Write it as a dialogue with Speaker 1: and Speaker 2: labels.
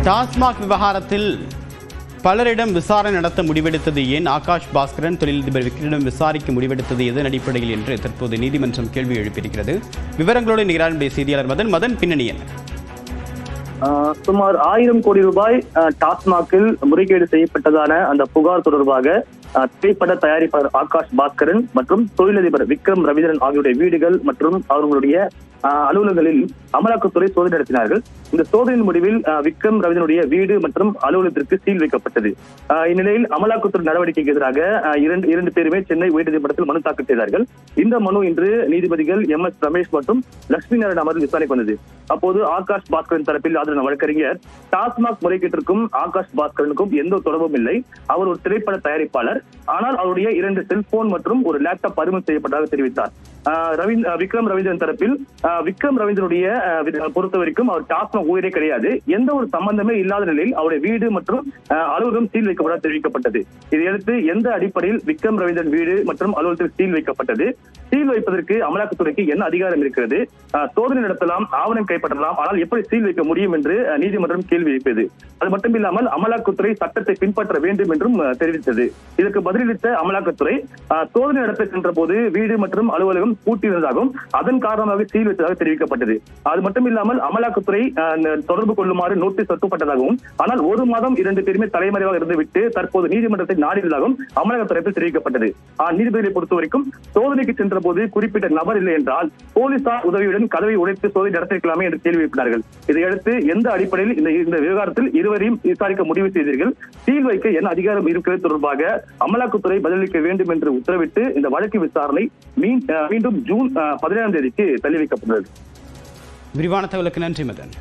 Speaker 1: டாஸ்மாக் விவகாரத்தில் பலரிடம் விசாரணை நடத்த முடிவெடுத்தது ஏன்? ஆகாஷ் பாஸ்கரன் தொழிலதிபர் விக்ரமிடம் விசாரிக்க முடிவெடுத்தது எதன் அடிப்படையில் என்று தற்போது நீதிமன்றம் கேள்வி எழுப்பியிருக்கிறது. விவரங்களோடு நிகரானுடைய செய்தியாளர் மதன் பின்னணி என்ன?
Speaker 2: சுமார் 1000 கோடி ரூபாய் டாஸ்மாகில் முறைகேடு செய்யப்பட்டதான அந்த புகார் தொடர்பாக திரைப்பட தயாரிப்பாளர் ஆகாஷ் பாஸ்கரன் மற்றும் தொழிலதிபர் விக்ரம் ரவீந்திரன் ஆகியோருடைய வீடுகள் மற்றும் அவர்களுடைய அலுவலகங்களில் அமலாக்கத்துறை சோதனை நடத்தினார்கள். இந்த சோதனையின் முடிவில் விக்ரம் ரவீந்திரனுடைய வீடு மற்றும் அலுவலகத்திற்கு சீல் வைக்கப்பட்டது. இந்நிலையில் அமலாக்கத்துறை நடவடிக்கைக்கு எதிராக இரண்டு பேருமே சென்னை உயர்நீதிமன்றத்தில் மனு தாக்கல் செய்தார்கள். இந்த மனு இன்று நீதிபதிகள் MS ரமேஷ் மற்றும் லட்சுமி நாராயணன் அமர்வில் விசாரணைக்கு வந்தது. அப்போது ஆகாஷ் பாஸ்கரன் தரப்பில் ஆஜரான வழக்கறிஞர் டாஸ்மாக் முறைகேட்டிற்கும் ஆகாஷ் பாஸ்கரனுக்கும் எந்த தொடர்பும் இல்லை, அவர் ஒரு திரைப்பட தயாரிப்பாளர், ஆனால் அவருடைய 2 செல்போன் மற்றும் ஒரு லேப்டாப் பறிமுதல் செய்யப்பட்டதாக தெரிவித்தார். விக்ரம் ரவீந்திரன் தரப்பில் விக்ரம் ரவீந்திரனுடைய பொறுத்த வரைக்கும் அவர் டாஸ்மாக் ஊழியரே கிடையாது, எந்த ஒரு சம்பந்தமே இல்லாத நிலையில் அவருடைய வீடு மற்றும் அலுவலகம் சீல் வைக்கப்பட தெரிவிக்கப்பட்டது. இதையடுத்து எந்த அடிப்படையில் விக்ரம் ரவீந்திரன் வீடு மற்றும் அலுவலகத்தில் சீல் வைக்கப்பட்டது, சீல் வைப்பதற்கு அமலாக்கத்துறைக்கு என்ன அதிகாரம் இருக்கிறது, சோதனை நடத்தலாம், ஆவணம் கைப்பற்றலாம், ஆனால் எப்படி சீல் வைக்க முடியும் என்று நீதிமன்றம் கேள்வி எழுப்பியது. அது மட்டும் இல்லாமல் அமலாக்கத்துறை சட்டத்தை பின்பற்ற வேண்டும் என்றும் தெரிவித்தது. இதற்கு பதிலளித்த அமலாக்கத்துறை சோதனை நடத்த சென்ற போது வீடு மற்றும் அலுவலகம் பூட்டியிருந்ததாகவும் அதன் காரணமாக சீல் வைத்ததாக தெரிவிக்கப்பட்டது. அது மட்டும் இல்லாமல் அமலாக்கத்துறை தொடர்பு கொள்ளுமாறு நோட்டீஸ் அனுப்பப்பட்டதாகவும், ஆனால் 1 மாதம் 2 பேருமே தலைமறைவாக இருந்துவிட்டு தற்போது நீதிமன்றத்தை நாடியதாகவும் அமலாக்கத்துறையில் தெரிவிக்கப்பட்டது. நீதிபதிகளை பொறுத்தவரைக்கும் சோதனைக்கு சென்ற போது குறிப்பிட்ட நபர் இல்லை என்றால் போலீசார் உதவியுடன் கதவை உடைத்து சோதனை நடத்திருக்கலாமே என்று கேள்வி எழுப்பினார்கள். இதையடுத்து எந்த அடிப்படையில் இந்த விவகாரத்தில் இருவரையும் விசாரிக்க முடிவு செய்தீர்கள், சீல் வைக்க என்ன அதிகாரம் இருக்கிறது தொடர்பாக அமலாக்கத்துறை பதிலளிக்க வேண்டும் என்று உத்தரவிட்டு இந்த வழக்கு விசாரணை மீண்டும் ஜூன் 17ஆம் தேதிக்கு தள்ளி வைக்கப்பட்டது.
Speaker 1: விரிவான தகவலுக்கு நன்றி மதன்.